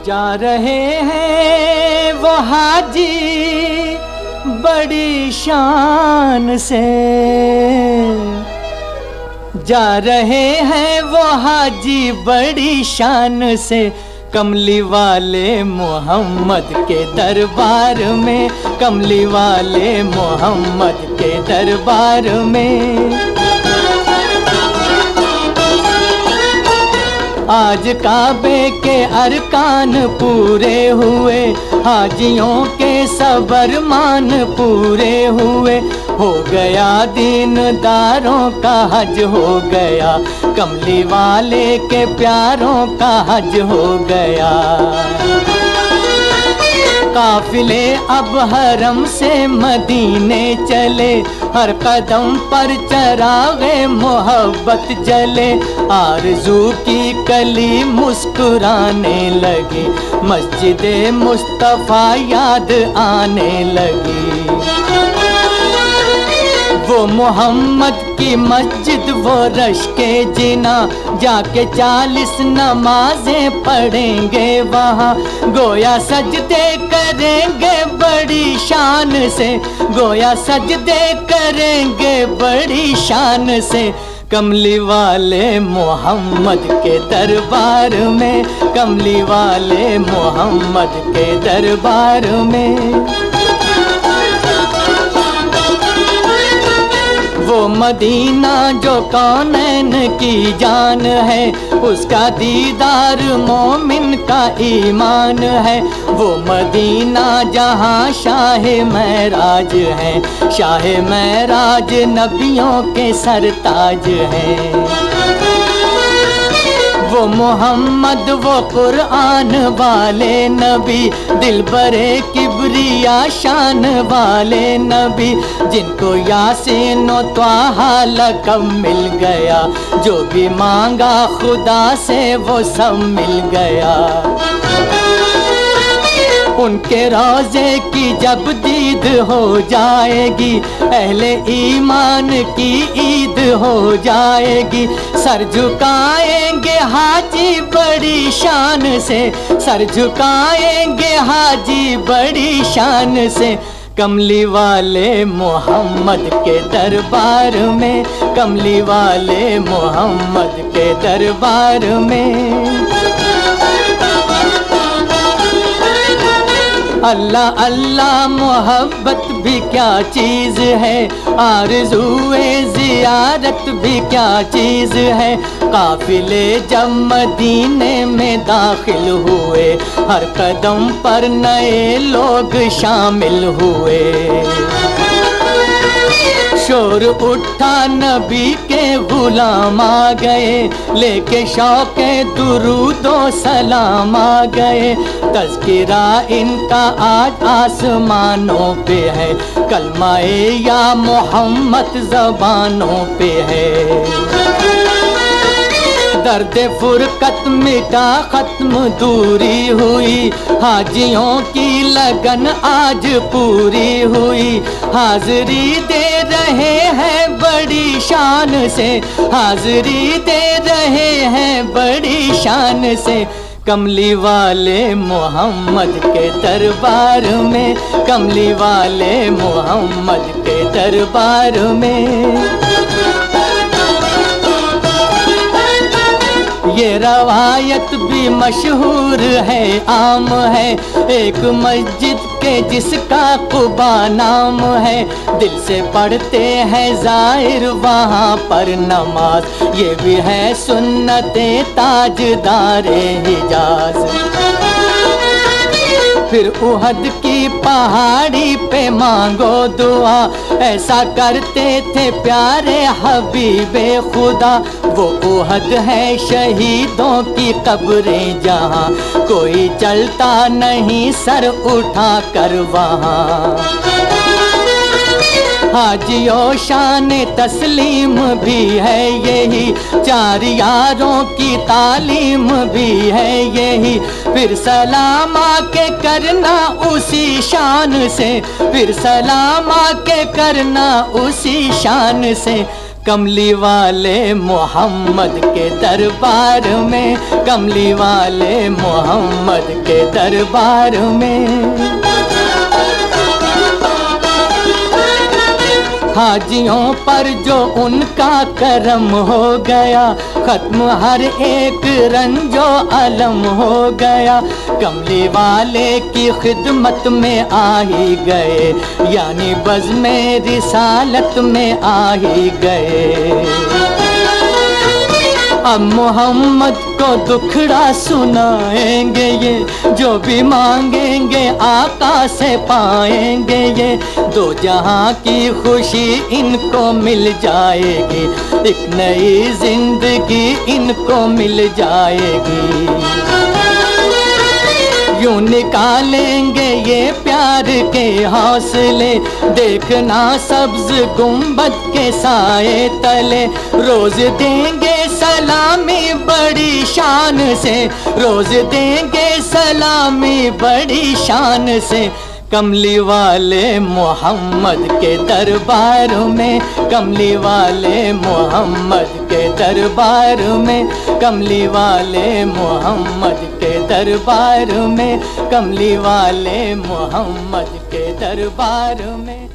جا رہے ہیں وہ حاجی بڑی شان سے، جا رہے ہیں وہ حاجی بڑی شان سے، کملی والے محمد کے دربار میں، کملی والے محمد کے دربار میں۔ آج کعبے کے ارکان پورے ہوئے، حاجیوں کے صبرمان پورے ہوئے، ہو گیا دین داروں کا حج ہو گیا، کملی والے کے پیاروں کا حج ہو گیا۔ قافلے اب حرم سے مدینے چلے، ہر قدم پر چراغ محبت جلے، آرزو کی کلی مسکرانے لگی، مسجد مصطفیٰ یاد آنے لگی۔ وہ محمد کی مسجد وہ رش کے جنا، جا کے 40 نمازیں پڑھیں گے وہاں، گویا سجدے کریں گے بڑی شان سے، گویا سجدے کریں گے بڑی شان سے، کملی والے محمد کے دربار میں، کملی والے محمد کے دربار میں۔ وہ مدینہ جو کونین کی جان ہے، اس کا دیدار مومن کا ایمان ہے، وہ مدینہ جہاں شاہ معراج ہے، شاہ معراج نبیوں کے سرتاج ہے۔ وہ محمد وہ قرآن والے نبی، دل برے کبریا شان والے نبی، جن کو یاسین و طٰہٰ لقب مل گیا، جو بھی مانگا خدا سے وہ سب مل گیا۔ ان کے روضے کی جب دید ہو جائے گی، اہل ایمان کی عید ہو جائے گی، سر جھکائیں گے حاجی بڑی شان سے، سر جھکائیں گے حاجی بڑی شان سے، کملی والے محمد کے دربار میں، کملی والے محمد کے دربار میں۔ اللہ اللہ محبت بھی کیا چیز ہے، آرزوئے زیارت بھی کیا چیز ہے، قافلے جب مدینے میں داخل ہوئے، ہر قدم پر نئے لوگ شامل ہوئے۔ شور اٹھا نبی کے غلام آ گئے، لے کے شوق درود و سلام آ گئے، تذکرہ ان کا آج آسمانوں پہ ہے، کلمہ یا محمد زبانوں پہ ہے۔ درد فرقت مٹا ختم دوری ہوئی، حاجیوں کی لگن آج پوری ہوئی، حاضری دے رہے ہیں بڑی شان سے، حاضری دے رہے ہیں بڑی شان سے، کملی والے محمد کے دربار میں، کملی والے محمد کے دربار میں۔ یہ روایت بھی مشہور ہے، عام ہے، ایک مسجد کے جس کا قبا نام ہے، دل سے پڑھتے ہیں زائر وہاں پر نماز، یہ بھی ہے سنت تاجدار حجاز۔ پھر احد کی پہاڑی پہ مانگو دعا، ایسا کرتے تھے پیارے حبیب خدا، وہ احد ہے شہیدوں کی قبریں جہاں، کوئی چلتا نہیں سر اٹھا کر وہاں۔ حاجیوں شان تسلیم بھی ہے یہی، چار یاروں کی تعلیم بھی ہے یہی، پھر سلام آ کے کرنا اسی شان سے، پھر سلام آ کے کرنا اسی شان سے، کملی والے محمد کے دربار میں، کملی والے محمد کے دربار میں۔ حاجیوں پر جو ان کا کرم ہو گیا، ختم ہر ایک رنج و الم ہو گیا، کملی والے کی خدمت میں آ ہی گئے، یعنی بزم رسالت میں آ ہی گئے۔ اب محمد کو دکھڑا سنائیں گے، یہ جو بھی مانگیں گے آقا سے پائیں گے، یہ دو جہاں کی خوشی ان کو مل جائے گی، ایک نئی زندگی ان کو مل جائے گی۔ یوں نکالیں گے یہ پیار کے حوصلے، دیکھنا سبز گنبد کے سائے تلے، روز دیں گے سلامی بڑی شان سے، روز دیں گے سلامی بڑی شان سے، کملی والے محمد کے دربار میں، کملی والے محمد کے دربار میں، کملی والے محمد کے دربار میں، کملی والے محمد کے دربار میں۔